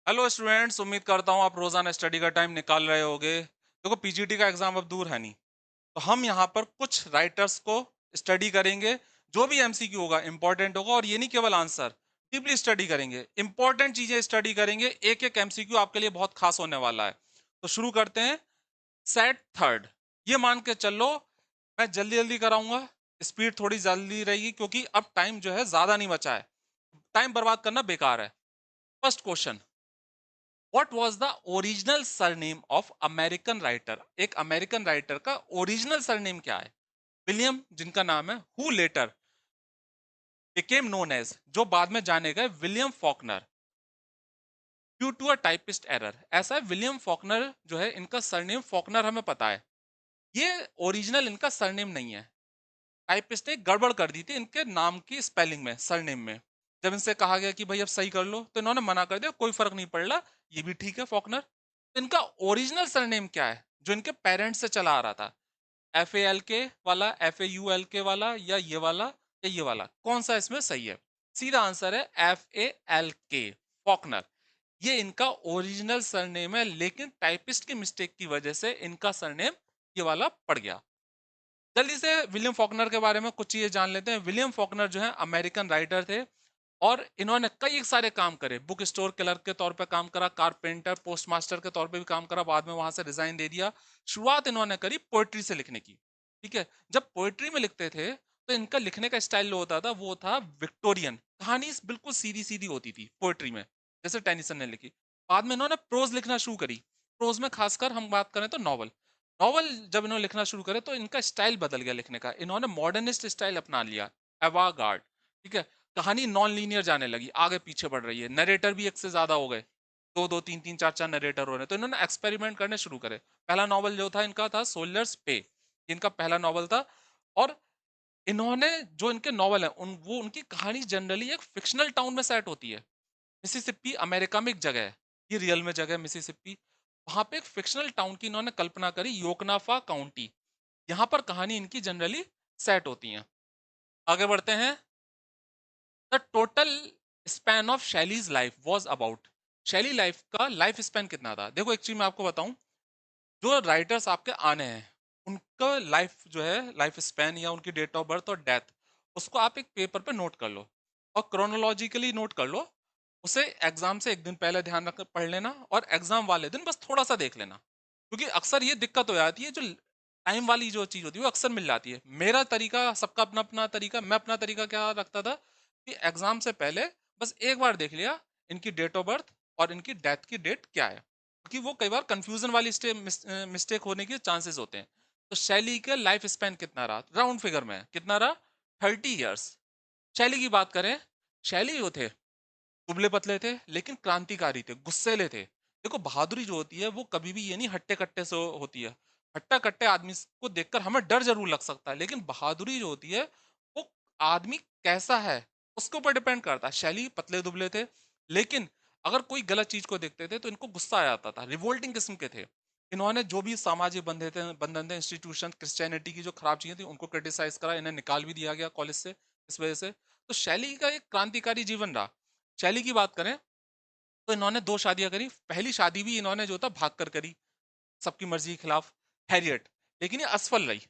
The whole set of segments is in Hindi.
हेलो स्टूडेंट्स, उम्मीद करता हूँ आप रोजाना स्टडी का टाइम निकाल रहे होगे। देखो, पीजीटी का एग्जाम अब दूर है नहीं, तो हम यहाँ पर कुछ राइटर्स को स्टडी करेंगे। जो भी एमसीक्यू होगा इंपॉर्टेंट होगा, और ये नहीं केवल आंसर, डीपली स्टडी करेंगे, इंपॉर्टेंट चीजें स्टडी करेंगे। एक एक एमसीक्यू आपके लिए बहुत खास होने वाला है। तो शुरू करते हैं। सेट थर्ड, ये मान के चलो मैं जल्दी जल्दी कराऊंगा। स्पीड थोड़ी जल्दी रहेगी क्योंकि अब टाइम जो है ज्यादा नहीं बचा है। टाइम बर्बाद करना बेकार है। First question, What was the original surname of American writer? एक अमेरिकन राइटर का ओरिजिनल सरनेम क्या है? विलियम, जिनका नाम है, who later became known as, जो बाद में जाने गए William Faulkner, due to a typist error. ऐसा है, विलियम फॉकनर जो है, इनका सरनेम फॉकनर हमें पता है, ये ओरिजिनल इनका सरनेम नहीं है। टाइपिस्ट ने गड़बड़ कर दी थी इनके नाम की स्पेलिंग में, सरनेम में। जब इनसे कहा गया कि भाई अब सही कर लो, तो इन्होंने मना कर दिया, कोई फर्क नहीं पड़ रहा, ये भी ठीक है फॉकनर। तो इनका ओरिजिनल सरनेम क्या है जो इनके पेरेंट्स से चला आ रहा था? FALK वाला, FAULK वाला, या ये वाला, या ये वाला? कौन सा इसमें सही है? सीधा आंसर है FALK, फॉकनर। ये इनका ओरिजिनल सरनेम है, लेकिन टाइपिस्ट की मिस्टेक की वजह से इनका सरनेम ये वाला पड़ गया। जल्दी से विलियम फॉकनर के बारे में कुछ चीजें जान लेते हैं। विलियम फॉकनर जो है अमेरिकन राइटर थे, और इन्होंने कई सारे काम करे। बुक स्टोर क्लर्क के तौर पे काम करा, कारपेंटर, पोस्ट मास्टर के तौर पे भी काम करा, बाद में वहां से रिजाइन दे दिया। शुरुआत इन्होंने करी पोएट्री से लिखने की। ठीक है, जब पोएट्री में लिखते थे तो इनका लिखने का स्टाइल जो होता था वो था विक्टोरियन। कहानी बिल्कुल सीधी सीधी होती थी पोएट्री में, जैसे टेनिसन ने लिखी। बाद में इन्होंने प्रोज लिखना शुरू करी। प्रोज में खासकर हम बात करें तो नॉवल। नॉवल जब इन्होंने लिखना शुरू करे तो इनका स्टाइल बदल गया लिखने का, इन्होंने मॉडर्निस्ट स्टाइल अपना लिया, एवागार्ड। ठीक है, कहानी नॉन लीनियर जाने लगी, आगे पीछे बढ़ रही है, नरेटर भी एक से ज्यादा हो गए, दो दो तीन तीन चार चार नरेटर हो रहे हैं, तो इन्होंने एक्सपेरिमेंट करने शुरू करे। पहला नॉवल जो था इनका था सोल्जर्स पे, इनका पहला नॉवल था। और इन्होंने जो इनके नॉवल है वो उनकी कहानी जनरली एक फिक्शनल टाउन में सेट होती है। मिसिसिपी अमेरिका में एक जगह है, ये रियल में जगह है मिसिसिपी। वहां पे एक फिक्शनल टाउन की इन्होंने कल्पना करी, योकनाफा काउंटी। यहाँ पर कहानी इनकी जनरली सेट होती है। आगे बढ़ते हैं। The total span of Shelley's life was about, शैली लाइफ का लाइफ स्पैन कितना था? देखो, एक चीज मैं आपको बताऊं, जो राइटर्स आपके आने हैं उनका लाइफ जो है, लाइफ स्पैन या उनकी डेट ऑफ बर्थ और डेथ, उसको आप एक पेपर पे नोट कर लो, और क्रोनोलॉजिकली नोट कर लो। उसे एग्जाम से एक दिन पहले ध्यान रख पढ़ लेना, और एग्जाम वाले दिन बस थोड़ा सा देख लेना। क्योंकि अक्सर ये दिक्कत हो जाती है, जो टाइम वाली जो चीज होती है वो अक्सर मिल जाती है। मेरा तरीका, सबका अपना अपना तरीका, मैं अपना तरीका क्या रखता था कि एग्जाम से पहले बस एक बार देख लिया इनकी डेट ऑफ बर्थ और इनकी डेथ की डेट क्या है, क्योंकि वो कई बार कंफ्यूजन वाली मिस्टेक होने के चांसेस होते हैं। तो शैली का लाइफ स्पैन कितना रहा? राउंड फिगर में कितना रहा? 30 ईयर्स। शैली की बात करें, शैली जो थे दुबले पतले थे, लेकिन क्रांतिकारी थे, गुस्सेले थे। देखो, बहादुरी जो होती है वो कभी भी ये नहीं हट्टे कट्टे से होती है। हट्टा कट्टे आदमी को देखकर हमें डर जरूर लग सकता है, लेकिन बहादुरी जो होती है वो आदमी कैसा है उसके ऊपर डिपेंड करता है। शैली पतले दुबले थे, लेकिन अगर कोई गलत चीज को देखते थे तो इनको गुस्सा आ जाता था, रिवोल्टिंग किस्म के थे। इन्होंने जो भी सामाजिक बंधन थे, इंस्टीट्यूशन, क्रिश्चियनिटी की जो खराब चीजें थी उनको क्रिटिसाइज करा, इन्हें निकाल भी दिया गया कॉलेज से इस वजह से। तो शैली का एक क्रांतिकारी जीवन रहा। शैली की बात करें तो इन्होंने दो शादियां करी। पहली शादी भी इन्होंने जो था भाग कर करी, सबकी मर्जी के खिलाफ, हैरियट। लेकिन ये असफल रही।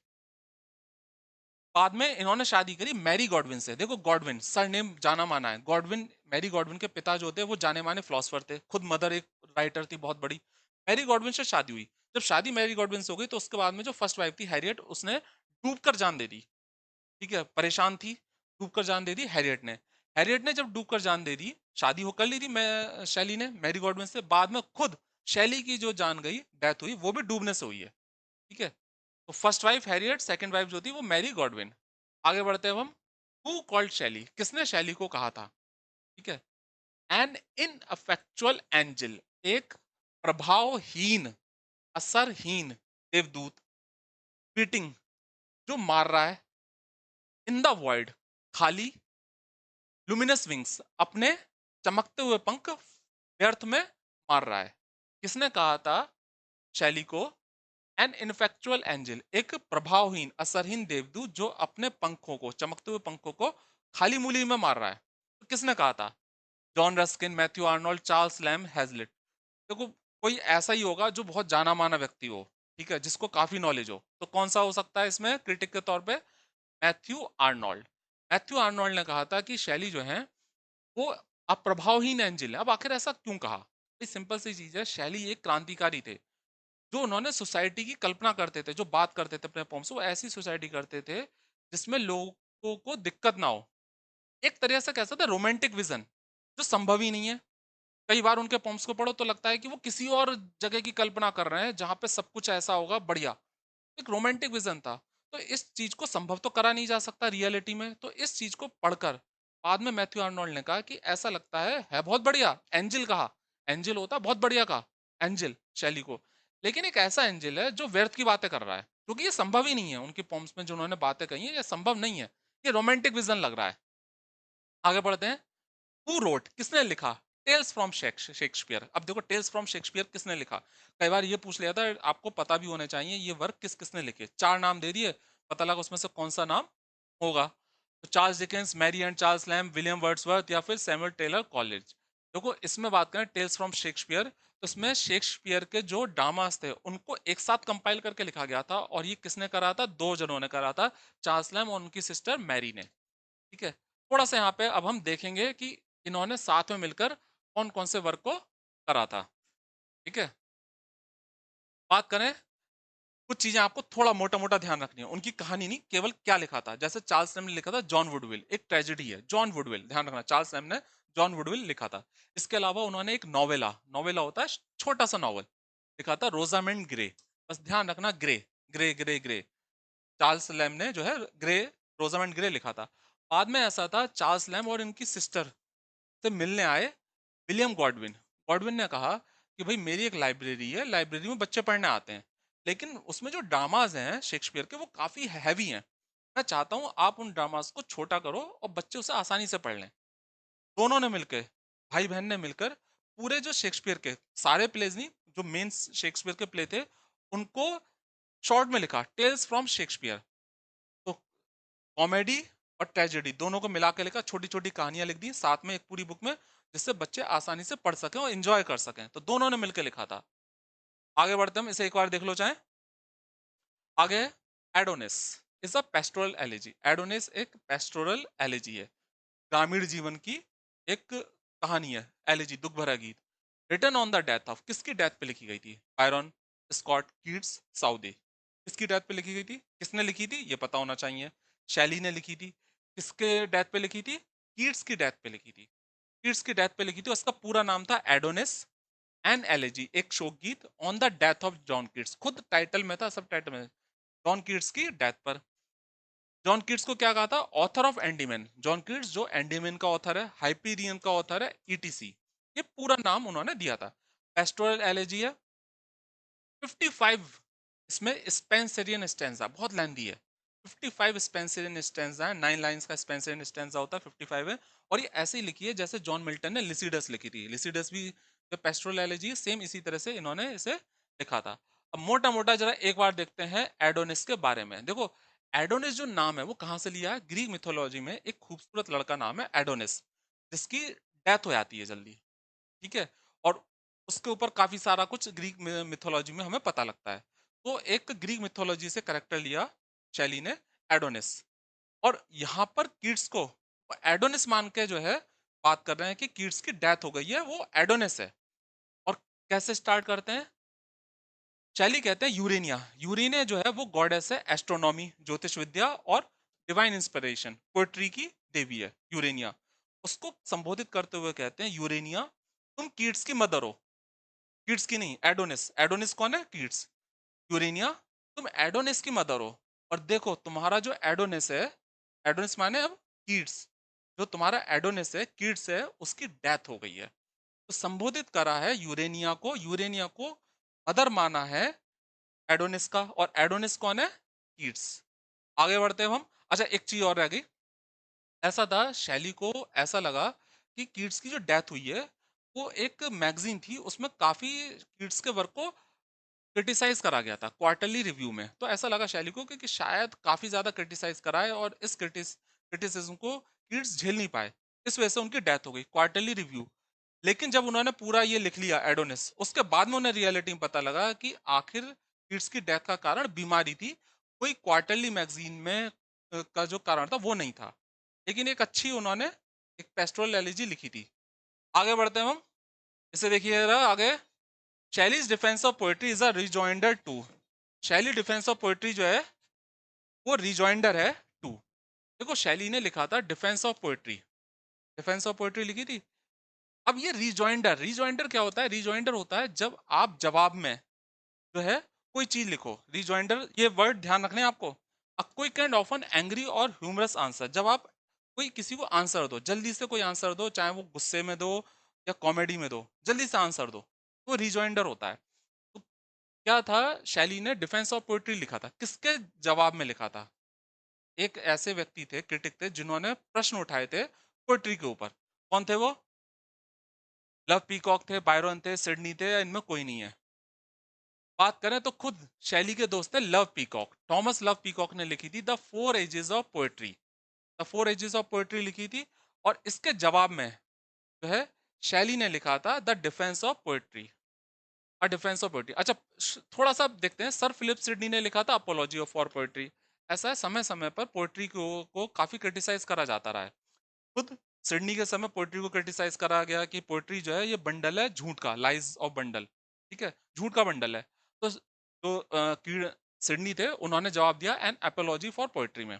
बाद में इन्होंने शादी करी मैरी गॉडविन से। देखो, गॉडविन सरनेम जाना माना है, गॉडविन, मैरी गॉडविन के पिता जो थे वो जाने माने फिलोसफर थे, खुद मदर एक राइटर थी बहुत बड़ी। मैरी गॉडविन से शादी हुई। जब शादी मैरी गॉडविन से हो गई तो उसके बाद में जो फर्स्ट वाइफ थी हैरियट, उसने डूब कर जान दे दी। ठीक है, परेशान थी, डूब कर जान दे दी हैरियट ने। हैरियट ने जब डूब कर जान दे दी, शादी हो कर ली थी मैं शैली ने मैरी गॉडविन से, बाद में खुद शैली की जो जान गई, डेथ हुई, वो भी डूबने से हुई है। ठीक है, तो first wife Harriet, second wife जो थी वो मैरी गॉडविन। आगे बढ़ते हैं हम। हु कॉल्ड शैली, किसने शैली को कहा था? ठीक है, एन इनअफेक्चुअल एंजल, एक प्रभावहीन, असरहीन देवदूत, बीटिंग, जो मार रहा है, इन द वर्ल्ड, खाली, लुमिनस विंग्स, अपने चमकते हुए पंख व्यर्थ में मार रहा है। किसने कहा था शैली को एन इनफेक्चुअल एंजल, एक प्रभावहीन असरहीन देवदूत जो अपने पंखों को, चमकते हुए पंखों को खाली मूली में मार रहा है? तो किसने कहा था? John Ruskin, Matthew Arnold, Charles Lamb, Hazlitt. देखो कोई ऐसा ही होगा जो बहुत जाना माना व्यक्ति हो, ठीक है, जिसको काफी नॉलेज हो। तो कौन सा हो सकता है इसमें क्रिटिक के तौर पे? Matthew Arnold. मैथ्यू आर्नोल्ड ने कहा था कि शैली जो है वो अप्रभावहीन एंजिल है। अब आखिर ऐसा क्यों कहा? ये सिंपल सी चीज है, शैली एक क्रांतिकारी थे, जो उन्होंने सोसाइटी की कल्पना करते थे, जो बात करते थे अपने पोम्स, वो ऐसी सोसाइटी करते थे जिसमें लोगों को दिक्कत ना हो। एक तरह से कह सकते हैं रोमांटिक विजन, जो संभव ही नहीं है। कई बार उनके पोम्स को पढ़ो तो लगता है कि वो किसी और जगह की कल्पना कर रहे हैं जहां पे सब कुछ ऐसा होगा बढ़िया। एक रोमांटिक विजन था। तो इस चीज को संभव तो करा नहीं जा सकता रियलिटी में, तो इस चीज को पढ़कर बाद में मैथ्यू आर्नोल्ड ने कहा कि ऐसा लगता है बहुत बढ़िया एंजिल कहा। एंजिल होता बहुत बढ़िया कहा एंजिल शैली को, लेकिन एक ऐसा एंजिल है जो व्यर्थ की बातें कर रहा है, क्योंकि ये संभव ही नहीं है। उनकी पोम्स में जो उन्होंने बातें कही है ये संभव नहीं है, ये रोमांटिक विजन लग रहा है। आगे बढ़ते हैं। हु रोट, किसने लिखा टेल्स फ्रॉम शेक्सपियर? अब देखो टेल्स फ्रॉम शेक्सपियर किसने लिखा, कई बार ये पूछ लिया था, आपको पता भी होने चाहिए ये वर्क किस किसने लिखे। चार नाम दे दिए, पता लगा उसमें से कौन सा नाम होगा। तो Charles Dickens, Mary and Charles Lamb, William Wordsworth या फिर सैमुअल टेलर कॉलेज। देखो इसमें बात करें टेल्स फ्रॉम शेक्सपियर, तो इसमें शेक्सपियर के जो ड्रामास थे उनको एक साथ कंपाइल करके लिखा गया था, और ये किसने करा था? दो जनों ने करा था, चार्ल्स लैम्ब और उनकी सिस्टर मैरी ने। ठीक है, थोड़ा सा यहाँ पे अब हम देखेंगे कि इन्होंने साथ में मिलकर कौन कौन से वर्क को करा था। ठीक है, बात करें, कुछ चीजें आपको थोड़ा मोटा मोटा ध्यान रखनी है, उनकी कहानी नहीं, केवल क्या लिखा था। जैसे चार्ल्स लैम्ब ने लिखा था जॉन वुडविल, एक ट्रेजेडी है जॉन वुडविल, ध्यान रखना चार्ल्स लैम्ब ने जॉन वुडविल लिखा था। इसके अलावा उन्होंने एक नोवेला, नोवेला होता है छोटा सा नॉवल, लिखा था रोजामेंड ग्रे। बस ध्यान रखना grey, grey grey grey, Charles lamb ने जो है ग्रे, रोजामेंड ग्रे लिखा था। बाद में ऐसा था, चार्ल्स लैम्ब और इनकी सिस्टर से मिलने आए विलियम गॉडविन। गॉडविन ने कहा कि भाई मेरी एक लाइब्रेरी है, लाइब्रेरी में बच्चे पढ़ने आते हैं, लेकिन उसमें जो ड्रामाज हैं शेक्सपियर के वो काफ़ी हैवी हैं। मैं चाहता हूँ आप उन ड्रामाज को छोटा करो और बच्चे उसे आसानी से पढ़ लें। दोनों ने मिलकर, भाई बहन ने मिलकर, पूरे जो शेक्सपियर के सारे प्लेज नहीं, जो मेन शेक्सपियर के प्ले थे उनको शॉर्ट में लिखा, टेल्स फ्रॉम शेक्सपियर। तो कॉमेडी और ट्रेजेडी दोनों को मिला के लिखा, छोटी छोटी कहानियां लिख दी साथ में एक पूरी बुक में, जिससे बच्चे आसानी से पढ़ सकें और एंजॉय कर सकें। तो दोनों ने मिलकर लिखा था। आगे बढ़ते हम, इसे एक बार देख लो चाहे। आगे, Adonis is a pastoral elegy. Adonis एक पेस्टोरल एलिजी है, ग्रामीण जीवन की एक कहानी है, एलिजी दुख भरा गीत। Return on the death of, किसकी डेथ पे लिखी गई थी? Byron, Scott, Keats, Southey. किसकी डेथ पे लिखी गई थी? किसने लिखी थी ये पता होना चाहिए। शैली ने लिखी थी। किसके डेथ पे लिखी थी? कीट्स की डेथ पे लिखी थी। कीट्स की डेथ पे लिखी थी, उसका पूरा नाम था एडोनिस एन एलेजी, एक शोक गीत on the death of John Keats. खुद टाइटल में था, सब टाइटल में, जॉन कीट्स की डेथ पर। जॉन कीट्स को क्या कहा था? Author of Endymion. John Keats जो एंडीमैन का ऑथर है, हाइपीरियन का ऑथर है, ईटीसी, ये पूरा नाम उन्होंने दिया था। पेस्टोरल एलेजी है 55, इसमें स्पेंसरियन स्टेंजा बहुत लेंदी है। 55 स्पेंसरियन स्टेंजा है, 9 लाइंस का स्पेंसरियन स्टेंजा होता है, 55 है। और ये ऐसे ही लिखी है जैसे जॉन मिल्टन ने लिसिडस लिखी थी। लिसिडस भी जो पेस्टोरल एलेजी है सेम इसी तरह से इन्होंने इसे लिखा था। अब मोटा मोटा जरा एक बार देखते हैं एडोनिस के बारे में। देखो एडोनिस जो नाम है वो कहाँ से लिया है? ग्रीक मिथोलॉजी में एक खूबसूरत लड़का नाम है एडोनिस, जिसकी डेथ हो जाती है जल्दी। ठीक है, और उसके ऊपर काफी सारा कुछ ग्रीक मिथोलॉजी में हमें पता लगता है। तो एक ग्रीक मिथोलॉजी से करेक्टर लिया शैली ने, एडोनिस। और यहाँ पर कीट्स को एडोनिस मान के जो है बात कर रहे हैं कि कीट्स की डेथ हो गई है, वो एडोनिस है। और कैसे स्टार्ट करते हैं? शैली कहते हैं यूरेनिया, यूरेनिया जो है वो गॉडेस है एस्ट्रोनॉमी, ज्योतिष विद्या और डिवाइन इंस्पिरेशन, पोएट्री की देवी है यूरेनिया। उसको संबोधित करते हुए कहते हैं यूरेनिया तुम कीट्स की मदर हो। कीट्स की नहीं, एडोनिस। एडोनिस कौन है? कीट्स। यूरेनिया तुम एडोनिस की मदर हो, और देखो तुम्हारा जो एडोनिस है, एडोनिस माने अब कीट्स, जो तुम्हारा एडोनिस है, कीट्स है, उसकी डेथ हो गई है। तो संबोधित करा है यूरेनिया को, यूरेनिया को मदर माना है एडोनिस का, और एडोनिस कौन है? कीट्स। आगे बढ़ते हैं हम। अच्छा एक चीज और रह गई, ऐसा था शैली को ऐसा लगा कि कीट्स की जो डेथ हुई है, वो एक मैगजीन थी उसमें काफी कीट्स के वर्क को क्रिटिसाइज करा गया था क्वार्टरली रिव्यू में। तो ऐसा लगा शैली को कि शायद काफी ज्यादा क्रिटिसाइज करा है और इस क्रिटिसिज्म को कीट्स झेल नहीं पाए, इस वजह से उनकी डेथ हो गई, क्वार्टरली रिव्यू। लेकिन जब उन्होंने पूरा ये लिख लिया एडोनिस, उसके बाद में उन्हें रियलिटी में पता लगा कि आखिर किड्स की डेथ का कारण बीमारी थी, कोई क्वार्टरली मैगजीन में का जो कारण था वो नहीं था। लेकिन एक अच्छी उन्होंने एक पेस्टोरल एलिजी लिखी थी। आगे बढ़ते हैं हम, इसे देखिए जरा आगे। Shelley's defence of poetry is a rejoinder to. Shelley defence of poetry जो है वो रिजॉइंडर है टू। देखो शैली ने लिखा था defence of poetry, defence of poetry लिखी थी। अब ये रिजॉइंडर, रिजॉइंडर क्या होता है? रिजॉइंडर होता है जब आप जवाब में जो है कोई चीज लिखो। रिजॉइंडर ये वर्ड ध्यान रखने हैं आपको। A quick and often angry और ह्यूमरस आंसर, जब आप कोई किसी को आंसर दो, जल्दी से कोई आंसर दो, चाहे वो गुस्से में दो या कॉमेडी में दो, जल्दी से आंसर दो, तो रिजॉइंडर होता है। तो क्या था, शैली ने डिफेंस ऑफ पोइट्री लिखा था, किसके जवाब में लिखा था? एक ऐसे व्यक्ति थे, क्रिटिक थे, जिन्होंने प्रश्न उठाए थे पोइट्री के ऊपर। कौन थे वो? लव पीकॉक थे, बायरन थे, सिडनी थे, या इनमें कोई नहीं है? बात करें तो खुद शैली के दोस्त थे Love Peacock. Thomas Love Peacock ने लिखी थी the four ages of poetry, the four ages of poetry लिखी थी। और इसके जवाब में जो है शैली ने लिखा था the defence of poetry, a defence of poetry. अच्छा, थोड़ा सा देखते हैं, सर फिलिप सिडनी ने लिखा था अपोलॉजी ऑफ फॉर पोएट्री। ऐसा है, समय समय पर पोएट्री को काफी क्रिटिसाइज करा जाता रहा है। खुद सिडनी के समय पोएट्री को क्रिटिसाइज करा गया कि पोएट्री जो है ये बंडल है झूठ का, लाइज ऑफ बंडल, ठीक है, झूठ का बंडल है। तो सिडनी थे, उन्होंने जवाब दिया एन एपोलॉजी फॉर पोएट्री में।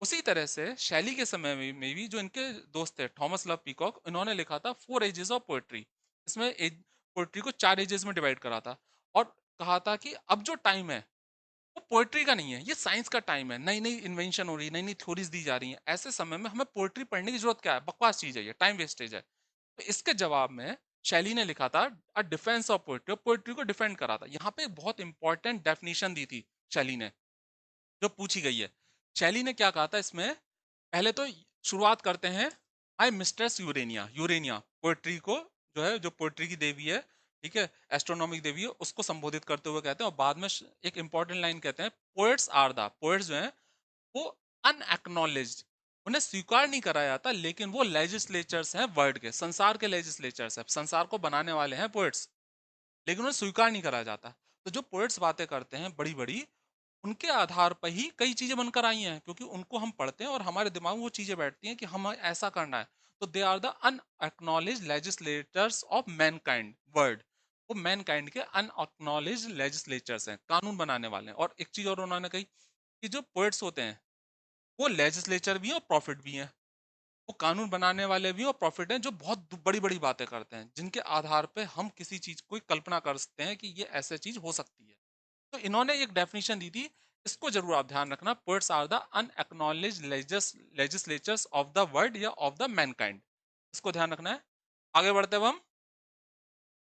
उसी तरह से शैली के समय में भी जो इनके दोस्त थे थॉमस लव पीकॉक, इन्होंने लिखा था फोर एजेस ऑफ पोएट्री। इसमें पोएट्री को चार एजेस में डिवाइड करा था, और कहा था कि अब जो टाइम है वो पोएट्री का नहीं है, ये साइंस का टाइम है, नई नई इन्वेंशन हो रही है, नई नई थ्योरीज दी जा रही हैं। ऐसे समय में हमें पोएट्री पढ़ने की जरूरत क्या है? बकवास चीज है ये, टाइम वेस्टेज है। तो इसके जवाब में शैली ने लिखा था a defence of poetry, poetry को डिफेंड करा था। यहाँ पे एक बहुत इंपॉर्टेंट डेफिनेशन दी थी शैली ने, जो पूछी गई है। शैली ने क्या कहा था इसमें? पहले तो शुरुआत करते हैं, आई मिस्ट्रेस यूरेनिया, यूरेनिया पोएट्री को जो है, जो पोएट्री की देवी है, ठीक है, एस्ट्रोनॉमिक देवी है, उसको संबोधित करते हुए कहते हैं। और बाद में एक इंपॉर्टेंट लाइन कहते हैं, पोएट्स आर द, पोएट्स जो हैं वो अनएक्नॉलेज्ड, उन्हें स्वीकार नहीं करा जाता, लेकिन वो लेजिस्लेचर्स हैं वर्ड के, संसार के लेजिस्लेचर्स हैं, संसार को बनाने वाले हैं पोएट्स, लेकिन उन्हें स्वीकार नहीं करा जाता। तो जो पोएट्स बातें करते हैं बड़ी बड़ी, उनके आधार पर ही कई चीजें बनकर आई हैं, क्योंकि उनको हम पढ़ते हैं और हमारे दिमाग में वो चीजें बैठती हैं कि हमें ऐसा करना है। तो they are the unacknowledged legislators of mankind word, वो मैनकाइंड के अनएक्नॉलेज्ड लेजिस्लेचर्स हैं, कानून बनाने वाले हैं। और एक चीज और उन्होंने कही कि जो पोएट्स होते हैं वो लेजिस्लेचर भी हैं और प्रॉफिट भी हैं, वो कानून बनाने वाले भी हैं और प्रॉफिट हैं, जो बहुत बड़ी बड़ी बातें करते हैं, जिनके आधार पे हम किसी चीज को कल्पना कर सकते हैं कि ये ऐसे चीज हो सकती है। तो इन्होंने एक डेफिनेशन दी थी, इसको जरूर आप ध्यान रखना, poets are the unacknowledged legislatures of the world या ऑफ द मैनकाइंड, इसको ध्यान रखना है। आगे बढ़ते हैं हम।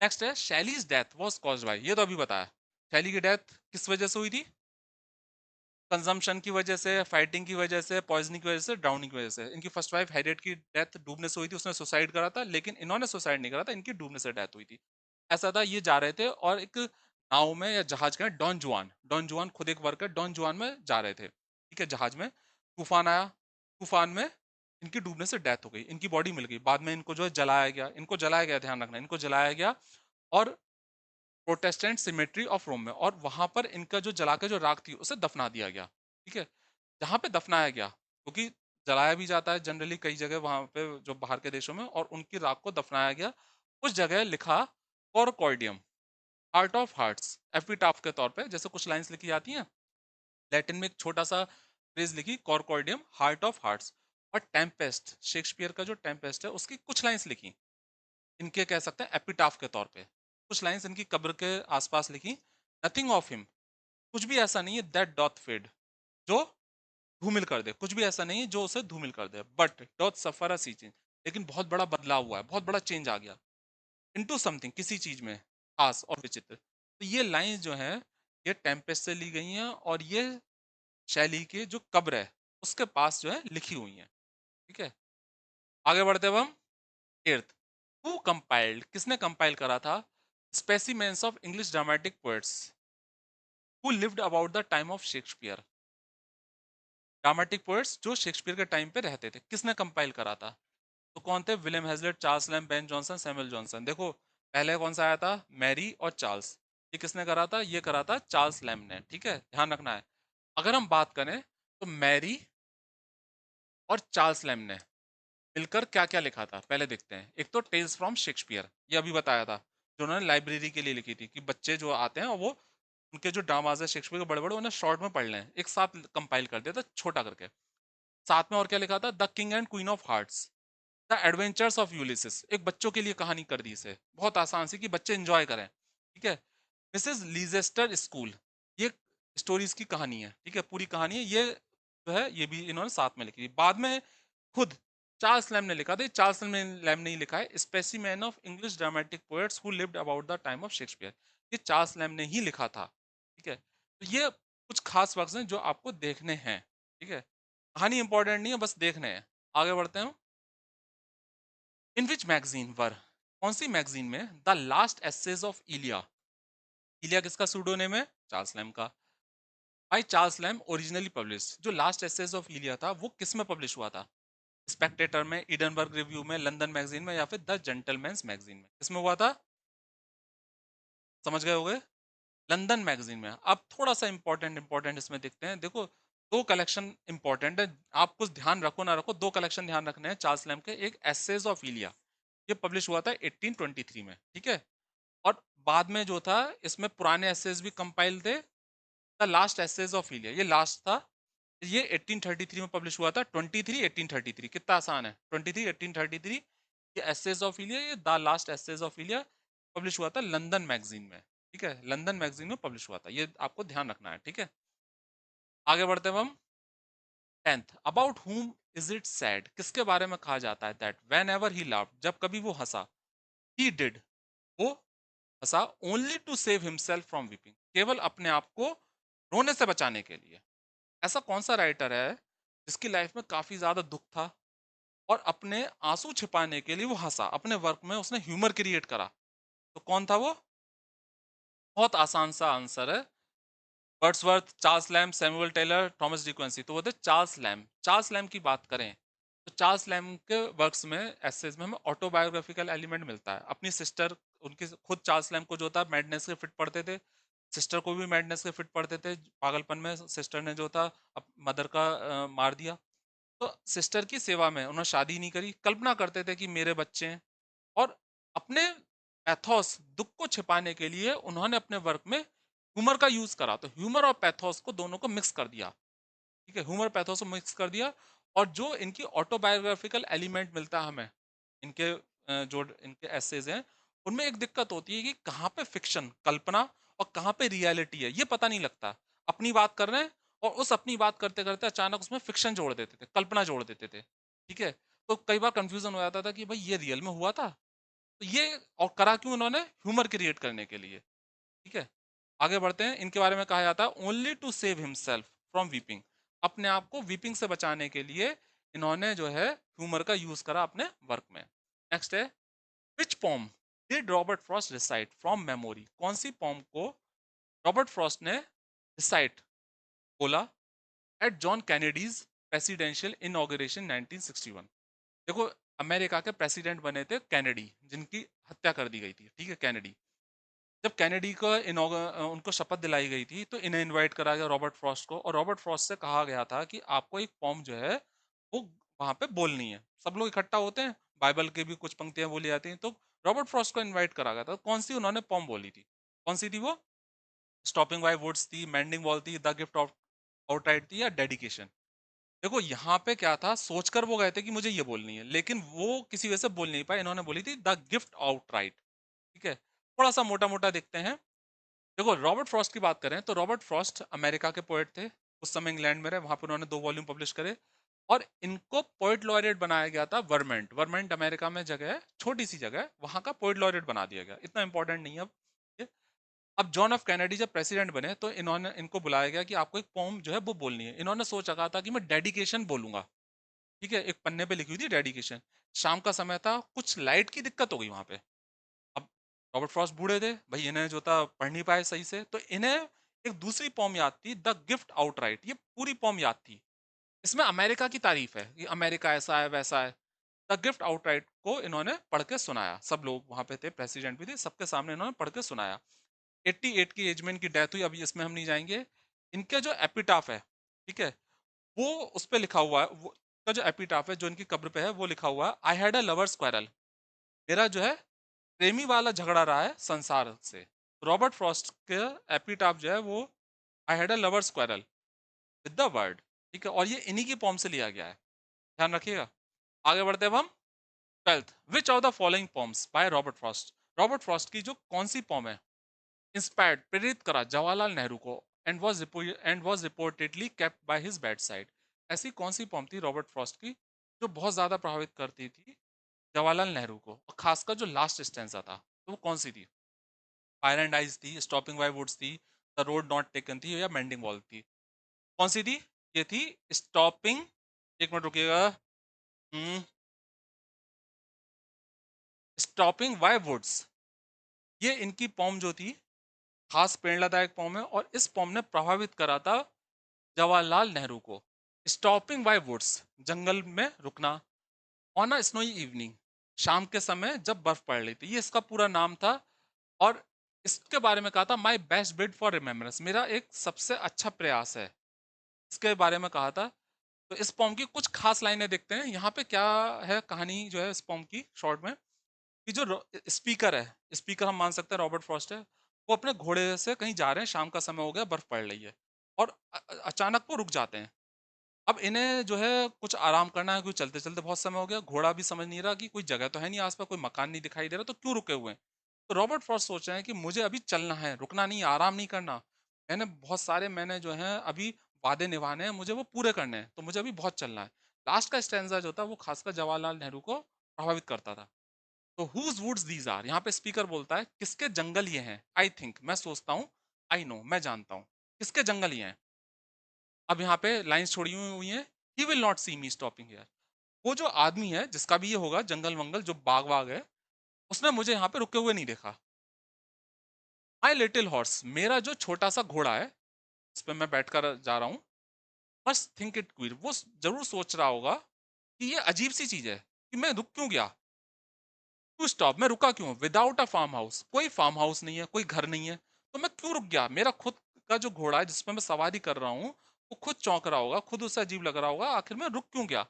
नेक्स्ट है Shelley's death was caused by, ये तो अभी बताया। शैली की डेथ किस वजह से हुई थी? कंजम्पशन की वजह से, फाइटिंग की वजह से, पॉइजनिंग की वजह से, ड्राउनिंग की वजह से। इनकी फर्स्ट वाइफ हैरियट की डेथ डूबने से हुई थी, उसने सुसाइड करा था, लेकिन इन्होंने सुसाइड नहीं करा था, इनकी डूबने से डेथ हुई थी। ऐसा था, ये जा रहे थे और एक नाव में या जहाज के, डॉन जुआन, डॉन जुआन खुद एक वर्कर, डॉन जुआन में जा रहे थे, ठीक है, जहाज में। तूफान आया, तूफान में इनकी डूबने से डेथ हो गई, इनकी बॉडी मिल गई। बाद में इनको जो है जलाया गया, इनको जलाया गया, ध्यान रखना, इनको जलाया गया, और प्रोटेस्टेंट सिमेट्री ऑफ रोम में, और वहां पर इनका जो जला के जो राख थी उसे दफना दिया गया, ठीक है। जहाँ पे दफनाया गया, क्योंकि जलाया भी जाता है जनरली कई जगह वहां पे जो बाहर के देशों में, और उनकी राख को दफनाया गया, उस जगह लिखा कॉरकॉर्डियम, हार्ट ऑफ हार्ट्स, एपिटाफ के तौर पे, जैसे कुछ लाइंस लिखी जाती हैं लैटिन में, एक छोटा सा फ्रेज लिखी कॉरकॉर्डियम, हार्ट ऑफ हार्ट्स। और टेम्पेस्ट, शेक्सपियर का जो टेम्पेस्ट है उसकी कुछ लाइंस लिखी, इनके कह सकते हैं एपिटाफ के तौर पे, कुछ लाइंस इनकी कब्र के आसपास लिखी। नथिंग ऑफ हिम, कुछ भी ऐसा नहीं है दैट डॉथ फेड, जो धूमिल कर दे, कुछ भी ऐसा नहीं है जो उसे धूमिल कर दे, but doth suffer a sea change, लेकिन बहुत बड़ा बदलाव हुआ है, बहुत बड़ा चेंज आ गया, इनटू समथिंग, किसी चीज में खास और विचित्र। तो ये लाइंस जो है ये टेम्पेस्ट से ली गई हैं, और ये शैली के जो कब्र है उसके पास जो है लिखी हुई है, ठीक है। आगे बढ़ते हैं अब हम। एर्थ, हु कंपाइल्ड, किसने कंपाइल करा था specimens of English dramatic poets who lived about the time of Shakespeare, dramatic poets जो शेक्सपियर के टाइम पे रहते थे, किसने कंपाइल करा था? तो कौन थे? William Hazlett, Charles lamb, Ben Jonson, Samuel Johnson. देखो पहले कौन सा आया था? मैरी और चार्ल्स। ये किसने करा था? ये करा था चार्ल्स लैम्ब ने। ठीक है, ध्यान रखना है। अगर हम बात करें तो मैरी और चार्ल्स लैम्ब ने मिलकर क्या क्या लिखा था पहले देखते हैं। एक तो टेल्स फ्रॉम शेक्सपियर, ये अभी बताया था, जो उन्होंने लाइब्रेरी के लिए लिखी थी कि बच्चे जो आते हैं वो उनके जो ड्रामाज है शेक्सपियर के बड़े बड़े, उन्हें शॉर्ट में पढ़ लें, एक साथ कंपाइल कर दिया था छोटा करके। साथ में और क्या लिखा था? The king and queen of hearts, the adventures of Ulysses, एक बच्चों के लिए कहानी कर दी इसे, बहुत आसान सी कि बच्चे एंजॉय करें। ठीक है। मिसेस लीजेस्टर स्कूल, ये स्टोरीज की कहानी है। ठीक है, पूरी कहानी है ये, जो है ये भी इन्होंने साथ में लिखी थी। बाद में खुद चार्ल्स लैम्ब ने लिखा था। चार्ल्स लैम्ब ने ही लिखा है, specimen of English dramatic poets who lived about the time of Shakespeare, ये चार्ल्स लैम्ब ने ही लिखा था। ठीक है, तो ये कुछ खास वर्क्स हैं जो आपको देखने हैं। ठीक है, कहानी इंपॉर्टेंट नहीं है, बस देखने हैं। आगे बढ़ते हैं। इन विच मैगजीन वर, कौन सी मैगजीन में द लास्ट एसेज ऑफ इलिया, इलिया किसका सूडोनेम है? चार्ल्स लैम्ब का। By Charles lamb originally publish, जो लास्ट एसेज ऑफ इलिया था वो किस में पब्लिश हुआ था? स्पेक्टेटर में, इडनबर्ग रिव्यू में, लंदन मैगजीन में, या फिर द जेंटलमैन्स मैगजीन में? किसमें हुआ था? समझ गए होगे? लंदन मैगजीन में। अब थोड़ा सा इंपॉर्टेंट इंपॉर्टेंट इसमें देखते हैं। देखो दो कलेक्शन इंपॉर्टेंट है, आप कुछ ध्यान रखो ना रखो, दो कलेक्शन ध्यान रखने हैं चार्ल्स लैम्ब के। एक एसेज ऑफ इलिया, ये पब्लिश हुआ था 1823 में। ठीक है, और बाद में जो था इसमें पुराने एसेज भी कंपाइल थे। The last essays of Elia ये लास्ट था, ये 1833 में पब्लिश हुआ था। 23 1833, कितना आसान है। 23 1833, ये एसेज ऑफ इलिया, ये the last essays of Elia publish हुआ था लंदन मैगजीन में। ठीक है, लंदन मैगजीन में पब्लिश हुआ था, ये आपको ध्यान रखना है। ठीक है, आगे बढ़ते हैं हम। 10th, about whom is it said, किसके बारे में कहा जाता है? That whenever he laughed, जब कभी वो हंसा, ही डिड, वो हंसा, only to save himself from weeping, केवल अपने आप को रोने से बचाने के लिए। ऐसा कौन सा राइटर है जिसकी लाइफ में काफी ज्यादा दुख था और अपने आंसू छिपाने के लिए वो हंसा, अपने वर्क में उसने ह्यूमर क्रिएट करा? तो कौन था वो? बहुत आसान सा आंसर है, Wordsworth, Charles Lamb, Samuel Taylor, Thomas De Quincey. तो वो थे चार्ल्स लैम्ब। चार्ल्स लैम्ब की बात करें तो चार्ल्स लैम्ब के वर्क्स में, एसेज में, हमें ऑटोबायोग्राफिकल एलिमेंट मिलता है। अपनी सिस्टर, उनकी खुद चार्ल्स लैम्ब को जो था मैडनेस के फिट पड़ते थे, सिस्टर को भी मैडनेस के फिट पड़ते थे। पागलपन में सिस्टर ने जो था मदर का मार दिया। तो सिस्टर की सेवा में उन्होंने शादी नहीं करी, कल्पना करते थे कि मेरे बच्चे हैं, और अपने पैथोस, दुख को छिपाने के लिए उन्होंने अपने वर्क में ह्यूमर का यूज करा। तो ह्यूमर और पैथोस को दोनों को मिक्स कर दिया। ठीक है, ह्यूमर पैथोस को मिक्स कर दिया। और जो इनकी ऑटोबायोग्राफिकल एलिमेंट मिलता है हमें, इनके जो इनके एसेज हैं, उनमें एक दिक्कत होती है कि कहाँ पे फिक्शन, कल्पना, और कहाँ पे रियलिटी है, ये पता नहीं लगता। अपनी बात कर रहे हैं और उस अपनी बात करते करते अचानक उसमें फिक्शन जोड़ देते थे, कल्पना जोड़ देते थे। ठीक है, तो कई बार कंफ्यूजन हो जाता था कि भाई ये रियल में हुआ था, तो ये, और करा क्यों उन्होंने? ह्यूमर क्रिएट करने के लिए। ठीक है, आगे बढ़ते हैं। इनके बारे में कहा जाता है only to save himself from weeping, अपने आप को वीपिंग से बचाने के लिए इन्होंने जो है ह्यूमर का यूज करा अपने वर्क में। नेक्स्ट है, which poem did Robert Frost recite from memory, कौन सी पोम को रॉबर्ट फ्रॉस्ट ने रिसाइट, बोला, at John Kennedy's presidential inauguration 1961। देखो अमेरिका के प्रेसिडेंट बने थे कैनेडी, जिनकी हत्या कर दी गई थी। ठीक है, कैनेडी, जब कैनेडी को उनको शपथ दिलाई गई थी तो इन्हें इनवाइट करा गया रॉबर्ट फ्रॉस्ट को, और रॉबर्ट फ्रॉस्ट से कहा गया था कि आपको एक पॉम जो है वो वहां पे बोलनी है। सब लोग इकट्ठा होते हैं, बाइबल की भी कुछ पंक्तियां बोली जाती हैं, तो रॉबर्ट फ्रॉस्ट को इनवाइट करा गया था। कौन सी उन्होंने पॉम बोली थी? कौन सी थी वो? स्टॉपिंग बाय वुड्स थी, मेंडिंग वॉल थी, द गिफ्ट ऑफ आउटराइट थी, या डेडिकेशन? देखो यहाँ पे क्या था, सोचकर वो गए थे कि मुझे ये बोलनी है, लेकिन वो किसी वजह से बोल नहीं पाए, इन्होंने बोली थी द गिफ्ट आउटराइट। ठीक है, थोड़ा सा मोटा मोटा देखते हैं। देखो रॉबर्ट फ्रॉस्ट की बात करें तो रॉबर्ट फ्रॉस्ट अमेरिका के पोएट थे, उस समय इंग्लैंड में रहे, वहां पर उन्होंने 2 वॉल्यूम पब्लिश करे, और इनको पोएट लॉरेट बनाया गया था वर्मेंट। वर्मेंट अमेरिका में जगह है, छोटी सी जगह है, वहां का पोएट लॉरेट बना दिया गया, इतना इंपॉर्टेंट नहीं है अब ये। अब जॉन ऑफ कैनेडी जब प्रेसिडेंट बने तो इन्होंने, इनको बुलाया गया कि आपको एक पोम जो है वो बोलनी है। इन्होंने सोच रखा था कि मैं डेडिकेशन बोलूंगा। ठीक है, एक पन्ने पे लिखी हुई थी डेडिकेशन। शाम का समय था, कुछ लाइट की दिक्कत हो गई वहां पे। अब रॉबर्ट फ्रॉस्ट बूढ़े थे भाई, इन्हें जो था पढ़ नहीं पाए सही से, तो इन्हें एक दूसरी पॉम याद थी, द गिफ्ट आउटराइट, ये पूरी पॉम याद थी। इसमें अमेरिका की तारीफ है कि अमेरिका ऐसा है वैसा है। द गिफ्ट आउटराइट को इन्होंने पढ़ के सुनाया, सब लोग वहां पे थे, प्रेसिडेंट भी थे, सबके सामने इन्होंने पढ़ के सुनाया। 88 की एज में इनकी डेथ हुई, अभी इसमें हम नहीं जाएंगे। इनके जो एपिटाफ है, ठीक है, वो उस पे लिखा हुआ है, वो का जो एपिटाफ है जो इनकी कब्र पे है वो लिखा हुआ है, I had a lover squirrel, मेरा जो है प्रेमी वाला झगड़ा रहा है संसार से। रॉबर्ट फ्रॉस्ट के एपिटाफ जो है वो I had a lover squirrel with the word, ठीक है, और ये इन्हीं की पॉम से लिया गया है, ध्यान रखिएगा। आगे बढ़ते हैं अब हम। 12th, which of the following poems by Robert Frost, Robert Frost की जो कौन सी पॉम है इंस्पायर्ड, प्रेरित करा जवाहरलाल नेहरू को, and was reportedly kept by his bed side, ऐसी कौन सी पॉम थी रॉबर्ट फ्रॉस्ट की जो बहुत ज्यादा प्रभावित करती थी जवाहरलाल नेहरू को, और खासकर जो लास्ट स्टेंजा था तो वो कौन सी थी? फायर एंड आइस थी, स्टॉपिंग बाय वुड्स थी, द रोड नॉट टेकन थी, या मेंडिंग वॉल थी? कौन सी थी? ये थी स्टॉपिंग, एक मिनट रुकिएगा, स्टॉपिंग बाय वुड्स, ये इनकी पॉम जो थी खास प्रेरणादायक पॉम है, और इस पॉम ने प्रभावित करा था जवाहरलाल नेहरू को। स्टॉपिंग बाय वुड्स, जंगल में रुकना, ऑन अ स्नोई इवनिंग, शाम के समय जब बर्फ पड़ रही थी, ये इसका पूरा नाम था। और इसके बारे में कहा था my best bid for remembrance, मेरा एक सबसे अच्छा प्रयास है, इसके बारे में कहा था। तो इस पॉम की कुछ खास लाइनें देखते हैं यहाँ पे, क्या है कहानी जो है इस पॉम की शॉर्ट में, कि जो स्पीकर है, स्पीकर हम मान सकते हैं रॉबर्ट फ्रॉस्ट है, वो अपने घोड़े से कहीं जा रहे हैं, शाम का समय हो गया, बर्फ पड़ रही है, और अचानक वो रुक जाते हैं। अब इन्हें जो है कुछ आराम करना है, क्योंकि चलते चलते बहुत समय हो गया, घोड़ा भी समझ नहीं रहा कि कोई जगह तो है नहीं आसपास, कोई मकान नहीं दिखाई दे रहा, तो क्यों रुके हुए हैं। तो रॉबर्ट फ्रॉस्ट सोच रहे हैं कि मुझे अभी चलना है, रुकना नहीं, आराम नहीं करना, मैंने बहुत सारे, मैंने जो है अभी वादे निभाने हैं, मुझे वो पूरे करने हैं, तो मुझे अभी बहुत चलना है। लास्ट का स्टैंजा जो था वो खासकर जवाहरलाल नेहरू को प्रभावित करता था। तो हुज वुड्स दीज आर, यहाँ पे स्पीकर बोलता है किसके जंगल ये हैं, आई थिंक, मैं सोचता हूँ, आई नो, मैं जानता हूँ, किसके जंगल ये हैं। अब यहाँ पे लाइंस छोड़ी हुई हैं, he will not see me stopping here, वो जो आदमी है जिसका भी ये होगा जंगल वंगल, जो बाग वाग है, उसने मुझे यहाँ पे रुके हुए नहीं देखा। माई लिटिल हॉर्स, मेरा जो छोटा सा घोड़ा है, इस पे मैं बैठकर जा रहा हूँ, मस्ट थिंक इट क्वीर, वो जरूर सोच रहा होगा कि ये अजीब सी चीज है कि मैं रुक क्यों गया, टू स्टॉप, मैं रुका क्यों, विदाउट अ फार्म हाउस, कोई फार्म हाउस नहीं है, कोई घर नहीं है, तो मैं क्यों रुक गया, मेरा खुद का जो घोड़ा है जिसमें मैं सवारी कर रहा हूँ, वो खुद चौंक रहा होगा, खुद उसे अजीब लग रहा होगा, आखिर में रुक क्यों गया।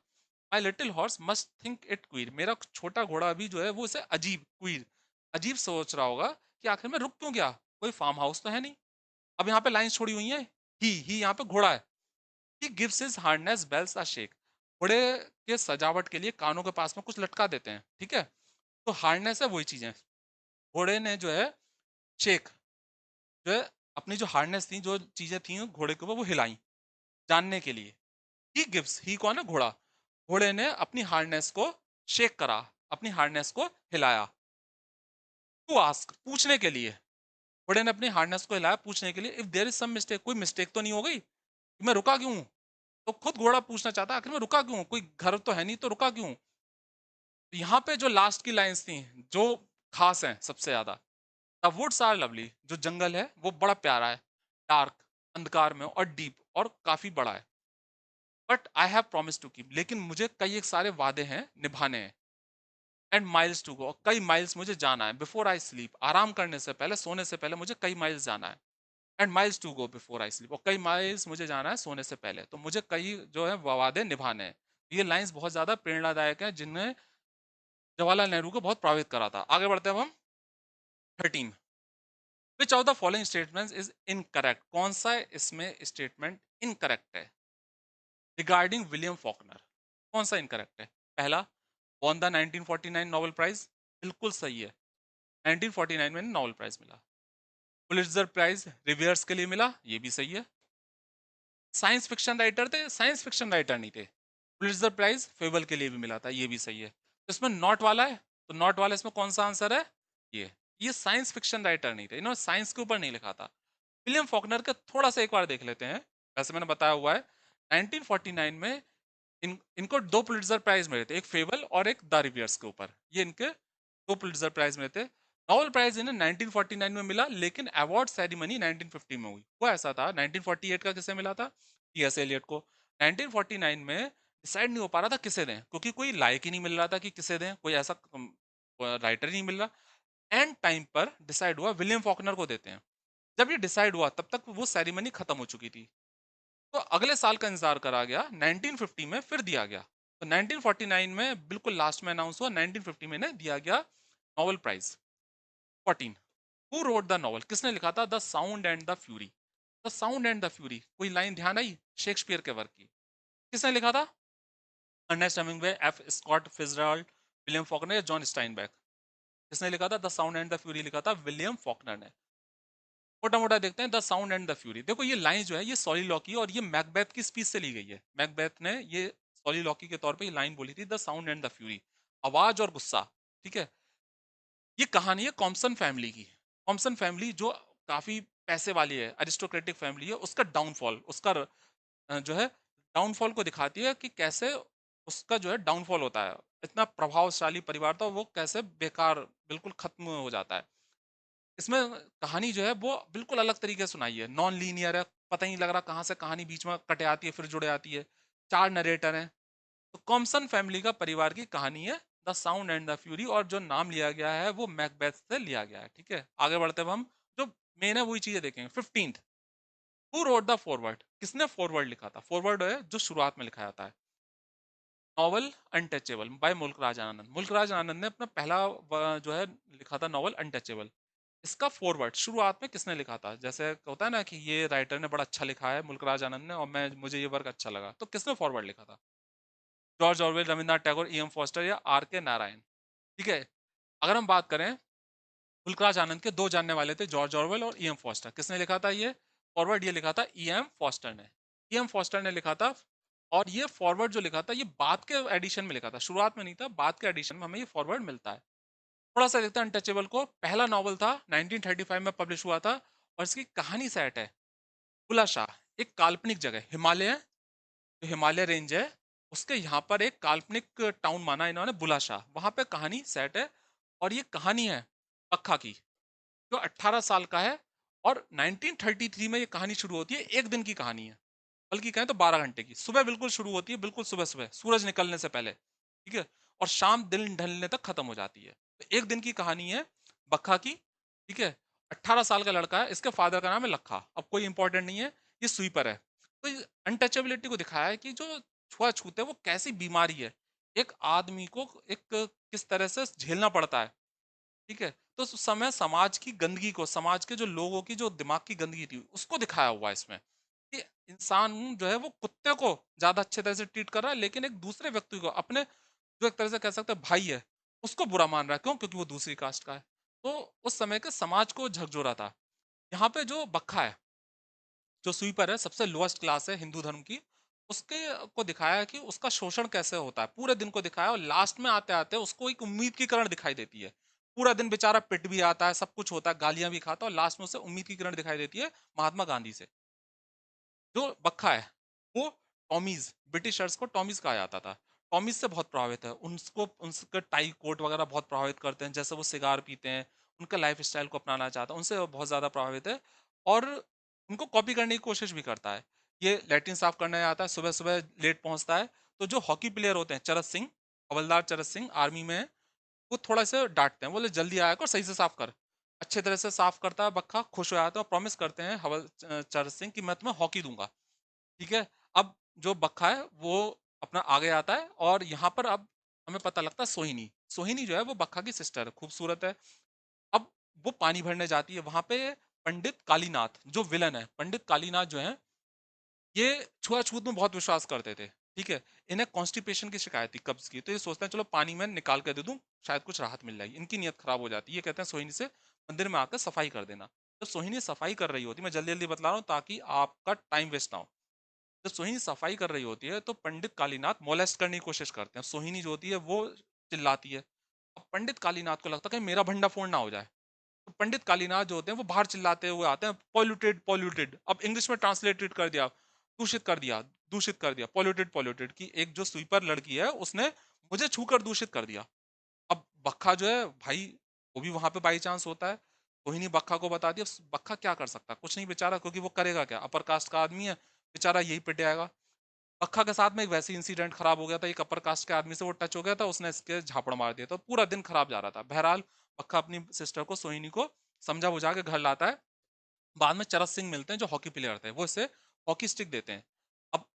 My little horse must think it queer, मेरा छोटा घोड़ा भी जो है वो इसे अजीब, क्वीर, अजीब सोच रहा होगा कि आखिर में रुक क्यों गया, कोई फार्म हाउस तो है नहीं। अब यहाँ पे लाइंस छोड़ी हुई है, ही यहाँ पे घोड़ा है, he gives his harness bells a shake, घोड़े के सजावट के लिए कानों के पास में कुछ लटका देते हैं, ठीक है, तो हार्नेस है वही चीजें, घोड़े ने जो है शेक, जो है अपनी जो हार्नेस थी, जो चीजें थी घोड़े के ऊपर, वो हिलाई जानने के लिए। ही गिव्स, ही कौन है, घोड़ा, घोड़े ने अपनी हार्नेस को शेक करा, अपनी हार्नेस को हिलाया, टू आस्क, पूछने के लिए, घोड़े ने अपनी हार्नेस को हिलाया पूछने के लिए, if there is some mistake, कोई मिस्टेक तो नहीं हो गई कि मैं रुका क्यों हूं। तो खुद घोड़ा पूछना चाहता है आखिर मैं रुका क्यों हूं? कोई घर तो है नहीं, तो रुका क्यों? तो यहाँ पे जो लास्ट की लाइंस थी, जो खास हैं सबसे ज्यादा, द वुड्स आर लवली, जो जंगल है वो बड़ा प्यारा है, डार्क, अंधकार में, और डीप, और काफी बड़ा है, but I have promise to keep, लेकिन मुझे कई एक सारे वादे हैं निभाने हैं, एंड माइल्स टू गो, कई माइल्स मुझे जाना है, बिफोर आई स्लीप, आराम करने से पहले, सोने से पहले मुझे कई माइल्स जाना है, and miles to go before I sleep, और कई माइल्स मुझे जाना है सोने से पहले, तो मुझे कई जो है वादे निभाने हैं। ये लाइंस बहुत ज्यादा प्रेरणादायक है, जिनने जवाहरलाल नेहरू को बहुत प्रभावित करा था। आगे बढ़ते हैं अब हम। 13, विच of the following statement is incorrect, कौन सा इसमें स्टेटमेंट इनकरेक्ट है रिगार्डिंग विलियम फॉकनर, कौन सा इनकरेक्ट है? पहला, वॉन द 1949 नोबेल प्राइज, बिल्कुल सही है, 1949 में नोबेल प्राइज मिला। पुलिट्जर प्राइज रिवियर्स के लिए मिला, ये भी सही है। साइंस फिक्शन राइटर थे, साइंस फिक्शन राइटर नहीं थे। पुलिट्जर प्राइज फेबल के लिए भी मिला था, ये भी सही है। तो इसमें नॉट वाला है, तो नॉट वाला इसमें कौन सा आंसर है? ये साइंस फिक्शन राइटर नहीं थे, इन्होंने साइंस के ऊपर नहीं लिखा था। विलियम फॉकनर का थोड़ा सा एक बार देख लेते हैं। वैसे मैंने बताया हुआ है 1949 में इनको दो पुलिट्जर प्राइज मिले थे, एक फेबल और एक द रिवियर्स के ऊपर, ये इनके दो पुलिट्जर प्राइज मिले थे। नोबेल प्राइज इन्हें 1949 में मिला, लेकिन अवार्ड सेरेमनी 1950 में हुई। वो ऐसा था, 1948 का किसे मिला था? टी एस एलियट को। 1949 में डिसाइड नहीं हो पा रहा था किसे दें, क्योंकि कोई लायक ही नहीं मिल रहा था कि किसे दें, कोई ऐसा राइटर ही नहीं मिल रहा। एंड टाइम पर डिसाइड हुआ विलियम फॉकनर को देते हैं। जब ये डिसाइड हुआ तब तक वो सेरेमनी खत्म हो चुकी थी। तो अगले साल का इंतजार करा गया, 1950 में फिर दिया गया। तो 1949 में बिल्कुल लास्ट में अनाउंस हुआ, 1950 में इन्हें दिया गया Nobel prize 14। Who wrote the novel, किसने लिखा था? The sound and the fury. The sound and the fury, कोई लाइन ध्यान आई शेक्सपियर के वर्क की? किसने लिखा था? Ernest Hemingway, F Scott Fitzgerald, William Faulkner या जॉन स्टाइनबेक? किसने लिखा था the sound and the fury? लिखा था विलियम फॉकनर ने। मोटा मोटा देखते हैं the sound and the fury. देखो ये लाइन जो है ये सॉलिलॉकी और ये मैकबेथ की स्पीच से ली गई है। मैकबेथ ने ये सॉलिलॉकी के तौर पे ये लाइन बोली थी, the sound and the fury, आवाज और गुस्सा। ठीक है, ये कहानी है कॉम्पसन फैमिली की। कॉम्पसन फैमिली जो काफी पैसे वाली है, अरिस्टोक्रेटिक फैमिली है, उसका डाउनफॉल, उसका जो है डाउनफॉल को दिखाती है कि कैसे उसका जो है डाउनफॉल होता है। इतना प्रभावशाली परिवार था, वो कैसे बेकार बिल्कुल खत्म हो जाता है। इसमें कहानी जो है वो बिल्कुल अलग तरीके से सुनाई है, नॉन लीनियर है, पता ही नहीं लग रहा कहाँ से कहानी बीच में कटे आती है फिर जुड़े आती है। 4 नरेटर हैं। तो कॉम्पसन फैमिली का परिवार की कहानी है the sound and the fury, और जो नाम लिया गया है वो मैकबेथ से लिया गया है। ठीक है, आगे बढ़ते हुए हम जो मेन है वही चीजें देखेंगे। 15th, who wrote the forward, किसने फॉरवर्ड लिखा था? फॉरवर्ड है जो शुरुआत में लिखा जाता है। नॉवल अनटचेबल बाय मुल्कराज आनंद। मुल्कराज आनंद ने अपना पहला जो है लिखा था नॉवल अनटचेबल। इसका फॉरवर्ड शुरुआत में किसने लिखा था? जैसे होता है ना कि ये राइटर ने बड़ा अच्छा लिखा है मुल्कराज आनंद ने, और मैं मुझे ये वर्क अच्छा लगा, तो किसने फॉरवर्ड लिखा था? George Orwell, Rabindranath Tagore, E M Forster या आर के नारायण? ठीक है, अगर हम बात करें, मुल्कराज आनंद के दो जानने वाले थे, जॉर्ज ऑरवेल और ई एम फॉस्टर। किसने लिखा था ये फॉरवर्ड? ये लिखा था ई एम फॉस्टर ने। ई एम फॉस्टर ने लिखा था। और ये फॉरवर्ड जो लिखा था ये बाद के एडिशन में लिखा था, शुरुआत में नहीं था, बाद के एडिशन में हमें ये फॉरवर्ड मिलता है। थोड़ा सा देखते हैं अनटचेबल को। पहला नॉवल था, 1935 में पब्लिश हुआ था, और इसकी कहानी सेट है बुलाशाह, एक काल्पनिक जगह, हिमालय, जो हिमालय रेंज है उसके यहाँ पर एक काल्पनिक टाउन माना इन्होंने बुलाशाह, वहां पे कहानी सेट है। और ये कहानी है पक्का की, जो 18 साल का है। और 1933 में ये कहानी शुरू होती है, एक दिन की कहानी है, बल्कि कहें तो 12 घंटे की। सुबह बिल्कुल शुरू होती है, बिल्कुल सुबह सुबह सूरज निकलने से पहले। ठीक है, और शाम दिन ढलने तक खत्म हो जाती है। तो एक दिन की कहानी है बक्खा की। ठीक है, 18 साल का लड़का है, इसके फादर का नाम है लखा, अब कोई इंपॉर्टेंट नहीं है, ये स्वीपर है। तो अनटचेबिलिटी को दिखाया है कि जो छुआछूत है वो कैसी बीमारी है, एक आदमी को एक किस तरह से झेलना पड़ता है। ठीक है, तो उस समय समाज की गंदगी को, समाज के जो लोगों की जो दिमाग की गंदगी थी उसको दिखाया हुआ है इसमें, कि इंसान जो है वो कुत्ते को ज्यादा अच्छे तरह से ट्रीट कर रहा है, लेकिन एक दूसरे व्यक्ति को, अपने जो एक तरह से कह सकते हैं भाई है, उसको बुरा मान रहा है। क्यों? क्योंकि वो दूसरी कास्ट का है। तो उस समय के समाज को झकझोरा था। यहाँ पे जो बक्खा है, जो स्वीपर है, सबसे लोएस्ट क्लास है हिंदू धर्म की, उसके को दिखाया है कि उसका शोषण कैसे होता है, पूरे दिन को दिखाया। और लास्ट में आते आते उसको एक उम्मीद की किरण दिखाई देती है। पूरा दिन बेचारा पिट भी आता है, सब कुछ होता है, गालियां भी खाता है, और लास्ट में उसे उम्मीद की किरण दिखाई देती है महात्मा गांधी से। जो बक्खा है वो टॉमीज, ब्रिटिशर्स को टॉमीज कहा जाता था, टॉमीज से बहुत प्रभावित है। उनको उनके टाई कोट वगैरह बहुत प्रभावित करते हैं, जैसे वो सिगार पीते हैं, उनका लाइफ स्टाइल को अपनाना चाहता है, उनसे वो बहुत ज्यादा प्रभावित है। और उनको कॉपी करने की कोशिश भी करता है। ये लैट्रिन साफ करने आता है, सुबह सुबह लेट पहुंचता है। तो जो हॉकी प्लेयर होते हैं, चरत सिंह, हवलदार चरत सिंह आर्मी में है, वो थोड़ा सा डांटते हैं, बोले जल्दी आया कर, सही से साफ कर। अच्छे तरह से साफ करता है बक्खा, खुश हो जाता है, और प्रॉमिस करते हैं चरत सिंह कि मैं तुम्हें हॉकी दूंगा। ठीक है, अब जो बक्खा है वो अपना आगे आता है, और यहाँ पर अब हमें पता लगता है सोहिनी, सोहिनी जो है वो बक्खा की सिस्टर है, खूबसूरत है। अब वो पानी भरने जाती है वहां पे। पंडित कालीनाथ जो विलन है, पंडित कालीनाथ जो है, ये छुआछूत में बहुत विश्वास करते थे। ठीक है, इन्हें कॉन्स्टिपेशन की शिकायत थी, कब्ज की, तो ये सोचते हैं चलो पानी में निकाल कर दे दूं, शायद कुछ राहत मिल जाएगी। इनकी नीयत खराब हो जाती है, ये कहते हैं सोहिनी से मंदिर में आकर सफाई कर देना। तो सोहिनी सफाई कर रही होती, मैं जल्दी जल्दी बतला रहा हूँ ताकि आपका टाइम वेस्ट ना हो। जब सोहिनी सफाई कर रही होती है तो पंडित कालीनाथ मोलेस्ट करने की कोशिश करते हैं, सोहिनी जो होती है वो चिल्लाती है। अब पंडित कालीनाथ को लगता है कि मेरा भंडा फोड़ ना हो जाए, तो पंडित कालीनाथ जो होते हैं वो बाहर चिल्लाते हुए आते हैं, पॉल्यूटेड पॉल्यूटेड, अब इंग्लिश में ट्रांसलेटेड कर दिया, दूषित कर दिया, दूषित कर दिया, पॉल्यूटेड पॉल्यूटेड, की एक जो स्वीपर लड़की है उसने मुझे छूकर दूषित कर दिया। अब बक्खा जो है भाई, वो भी वहां पे बाई चांस होता है, कोहिनी बक्खा को बता दिया। बक्खा क्या कर सकता है? कुछ नहीं बेचारा, क्योंकि वो करेगा क्या, अपर कास्ट का आदमी है बेचारा, यही पिट जाएगा। पक्का के साथ में एक वैसी इंसिडेंट खराब हो गया था, एक अपर कास्ट के आदमी से वो टच हो गया था, उसने इसके झापड़ मार दिया, तो पूरा दिन खराब जा रहा था। बहरहाल पक्का अपनी सिस्टर को, सोहिनी को समझा बुझा के घर लाता है। बाद में चरस सिंह मिलते हैं जो हॉकी प्लेयर थे, वो इसे हॉकी स्टिक देते हैं। अब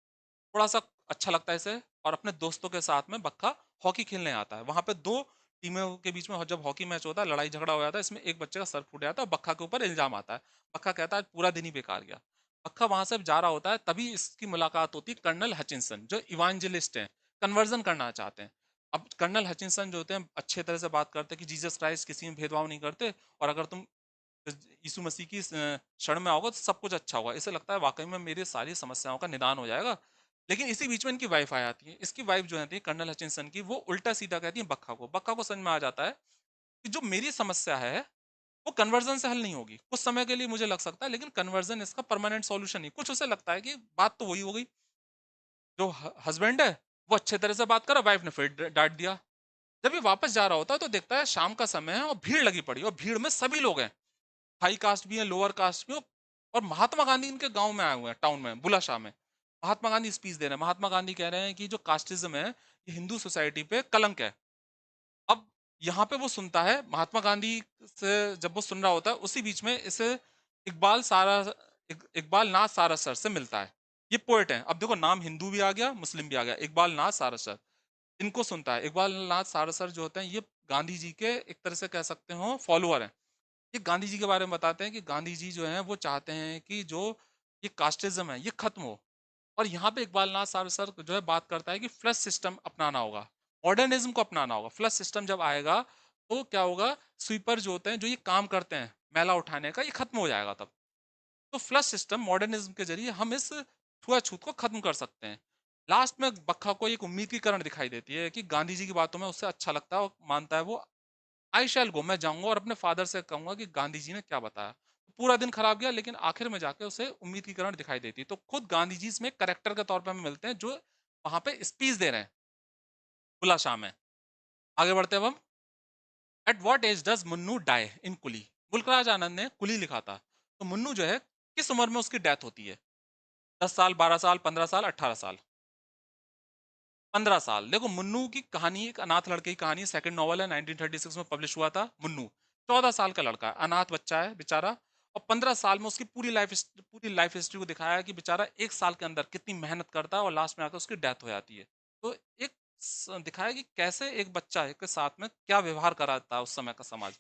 थोड़ा सा अच्छा लगता है इसे, और अपने दोस्तों के साथ में बक्का हॉकी खेलने आता है। वहां पे दो टीमों के बीच में जब हॉकी मैच होता है, लड़ाई झगड़ा हो जाता है, इसमें एक बच्चे का सर फूट जाता है, बक्का के ऊपर इल्जाम आता है। बक्का कहता है आज पूरा दिन ही बेकार गया। बक्का वहां से जा रहा होता है, तभी इसकी मुलाकात होती है कर्नल हचिंसन, जो इवांजलिस्ट हैं, कन्वर्जन करना चाहते हैं। अब कर्नल हचिंसन जो होते हैं अच्छे तरह से बात करते हैं कि जीसस क्राइस्ट किसी में भेदभाव नहीं करते, और अगर तुम यीशु मसीह की शरण में आओगे तो सब कुछ अच्छा होगा। इसे लगता है वाकई में मेरी सारी समस्याओं का निदान हो जाएगा। लेकिन इसी बीच में इनकी वाइफ आ जाती है। इसकी वाइफ जो है कर्नल हचिंसन की, वो उल्टा सीधा कहती है बक्का को। बक्का को समझ में आ जाता है कि जो मेरी समस्या है वो कन्वर्जन से हल नहीं होगी। कुछ समय के लिए मुझे लग सकता है, लेकिन कन्वर्जन इसका परमानेंट सॉल्यूशन नहीं। कुछ उसे लगता है कि बात तो वही हो गई, जो हस्बैंड है वो अच्छे तरह से बात करा, वाइफ ने फिर डांट दिया। जब ये वापस जा रहा होता है तो देखता है शाम का समय है और भीड़ लगी पड़ी है, और भीड़ में सभी लोग हैं, हाई कास्ट भी है, लोअर कास्ट भी हो, और महात्मा गांधी इनके गांव में आए हुए हैं, टाउन में, बुलाशाह में। महात्मा गांधी स्पीच दे रहे हैं। महात्मा गांधी कह रहे हैं कि जो कास्टिज्म है ये हिंदू सोसाइटी पे कलंक है। अब यहाँ पे वो सुनता है महात्मा गांधी से, जब वो सुन रहा होता है उसी बीच में इसे इकबाल सारा इकबाल नाथ सारासर से मिलता है। ये पोएट है। अब देखो, नाम हिंदू भी आ गया, मुस्लिम भी आ गया, इकबाल नाथ सारासर। इनको सुनता है। इकबाल नाथ सारासर जो होते हैं ये गांधी जी के एक तरह से कह सकते हो फॉलोअर हैं। ये गांधी जी के बारे में बताते हैं कि गांधी जी जो हैं वो चाहते हैं कि जो ये कास्टिज्म है ये खत्म हो। और यहाँ पे इकबाल नाथ सर जो है बात करता है कि फ्लश सिस्टम अपनाना होगा, मॉडर्निज्म को अपनाना होगा। फ्लश सिस्टम जब आएगा तो क्या होगा, स्वीपर जो होते हैं जो ये काम करते हैं मैला उठाने का, ये खत्म हो जाएगा तब। तो फ्लश सिस्टम मॉडर्निज्म के जरिए हम इस छुआछूत को खत्म कर सकते हैं। लास्ट में बक्का को एक उम्मीद की किरण दिखाई देती है कि गांधी जी की बातों में उससे अच्छा लगता है और मानता है वो। आई शैल गो, मैं जाऊंगा और अपने फादर से कहूंगा कि गांधी जी ने क्या बताया। पूरा दिन खराब गया, लेकिन आखिर में जाके उसे उम्मीद की किरण दिखाई देती है। तो खुद गांधी जी इसमें करेक्टर के तौर पर हमें मिलते हैं, जो वहां पे स्पीच दे रहे हैं खुला शाम में। आगे बढ़ते हैं अब हम। At what age does Munnoo die in Coolie. Mulkraj Anand ने कुली लिखा था, तो मुन्नू जो है किस उम्र में उसकी डेथ होती है? 10 साल, 12 साल, 15 साल, 18 साल? 15 साल। देखो, मुन्नू की कहानी एक अनाथ लड़के की कहानी, सेकंड नॉवल है, 1936 में पब्लिश हुआ था। मुन्नू 14 साल का लड़का है, अनाथ बच्चा है बेचारा। और 15 साल में उसकी पूरी लाइफ हिस्ट्री को दिखाया है कि बेचारा 1 साल के अंदर कितनी मेहनत करता है और लास्ट में आकर उसकी डेथ हो जाती है। तो एक दिखाया कि कैसे एक बच्चा के साथ में क्या व्यवहार कराता है उस समय का समाज।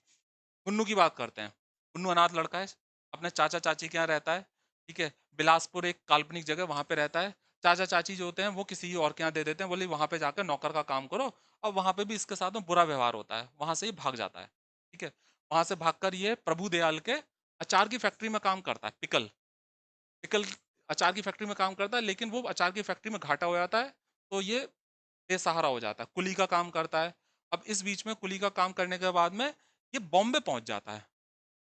मुन्नू की बात करते हैं। मुन्नू अनाथ लड़का है, अपने चाचा चाची के यहाँ रहता है। ठीक है, बिलासपुर एक काल्पनिक जगह, वहां पे रहता है। चाचा चाची जो होते हैं वो किसी और के यहाँ दे देते हैं, बोले वहां पे जाकर नौकर का काम करो। और वहां पे भी इसके साथ में बुरा व्यवहार होता है, वहां से ही भाग जाता है। ठीक है, वहां से भागकर ये प्रभु दयाल के अचार की फैक्ट्री में काम करता है। पिकल पिकल अचार की फैक्ट्री में काम करता है, लेकिन वो अचार की फैक्ट्री में घाटा हो जाता है, तो ये बेसहारा हो जाता है। कुली का काम करता है। अब इस बीच में कुली का काम करने के बाद में ये बॉम्बे पहुंच जाता है।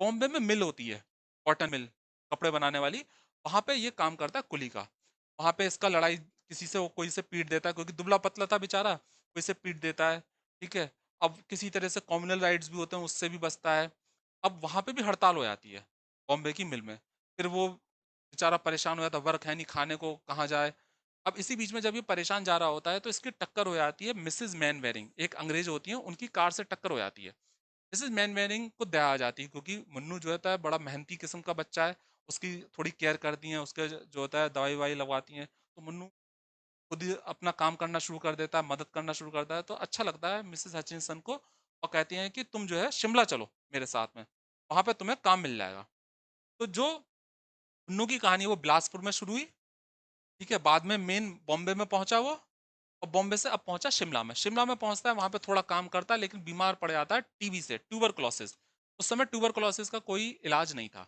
बॉम्बे में मिल होती है, कॉटन मिल, कपड़े बनाने वाली। वहां पे ये काम करता है कुली का। वहां पे इसका लड़ाई किसी से, वो कोई से पीट देता है, क्योंकि दुबला पतला था बेचारा, कोई से पीट देता है। ठीक है, अब किसी तरह से कम्युनल राइट्स भी होते हैं, उससे भी बचता है। अब वहां पे भी हड़ताल हो जाती है बॉम्बे की मिल में। फिर वो बेचारा परेशान हो जाता है, वर्क है नहीं, खाने को कहाँ जाए। अब इसी बीच में जब ये परेशान जा रहा होता है तो इसकी टक्कर हो जाती है मिसेज मैन वेरिंग, एक अंग्रेज होती है, उनकी कार से टक्कर हो जाती है। मिसेज मैन वेरिंग को दया आ जाती है, क्योंकि मुन्नू जो होता है बड़ा मेहनती किस्म का बच्चा है। उसकी थोड़ी केयर करती हैं, उसके जो होता है दवाई ववाई लगवाती हैं, तो मुन्नू खुद ही अपना काम करना शुरू कर देता है, मदद करना शुरू करता है। तो अच्छा लगता है मिसेस हचिंसन को। और कहती हैं कि तुम जो है शिमला चलो मेरे साथ में, वहां पे तुम्हें काम मिल जाएगा। तो जो मुन्नू की कहानी है, वो बिलासपुर में शुरू हुई। ठीक है, बाद में मेन बॉम्बे में पहुंचा वो, और बॉम्बे से अब पहुंचा शिमला में। शिमला में पहुंचता है, वहां पे थोड़ा काम करता है, लेकिन बीमार पड़ जाता है टीबी से, ट्यूबरक्लोसिस। उस समय ट्यूबरक्लोसिस का कोई इलाज नहीं था।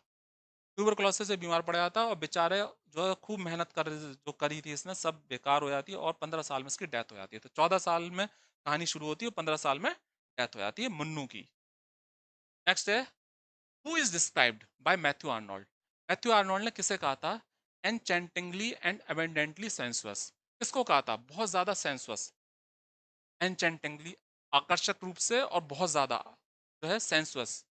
ट्यूबरक्लोसिस से बीमार पड़ जाता है, और बेचारे जो है खूब मेहनत जो करी थी इसने, सब बेकार हो जाती है, और 15 साल में इसकी डेथ हो जाती है। तो 14 साल में कहानी शुरू होती है, और 15 साल में डेथ हो जाती है मुन्नू की। नेक्स्ट है, who is described bye Matthew Arnold. Matthew Arnold ने किसे कहा था एनचेंटिंगली एंड एबेंडेंटली सेंसुअस? किसको कहा था बहुत ज्यादा सेंसुअस, एनचेंटिंगली आकर्षक रूप से, और बहुत ज्यादा जो है सेंसुअस?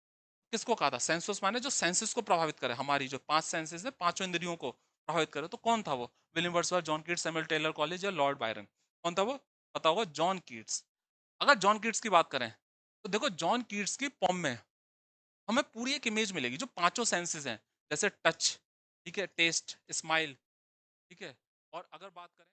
किसको कहा था? सेंसुअस माने जो सेंसेस को प्रभावित करे, हमारी जो 5 सेंसेस है, पांचों इंद्रियों को, प्रभावित करे, तो कौन था वो? William Wordsworth, John Keats, Samuel Taylor Coleridge या लॉर्ड बायरन? कौन था वो? पता होगा, जॉन कीट्स। अगर जॉन कीट्स की बात करें तो देखो, जॉन कीट्स की पोम में हमें पूरी एक इमेज मिलेगी जो पांचों सेंसेस हैं, जैसे टच, ठीक है, टेस्ट, स्माइल, ठीक है, और अगर बात करें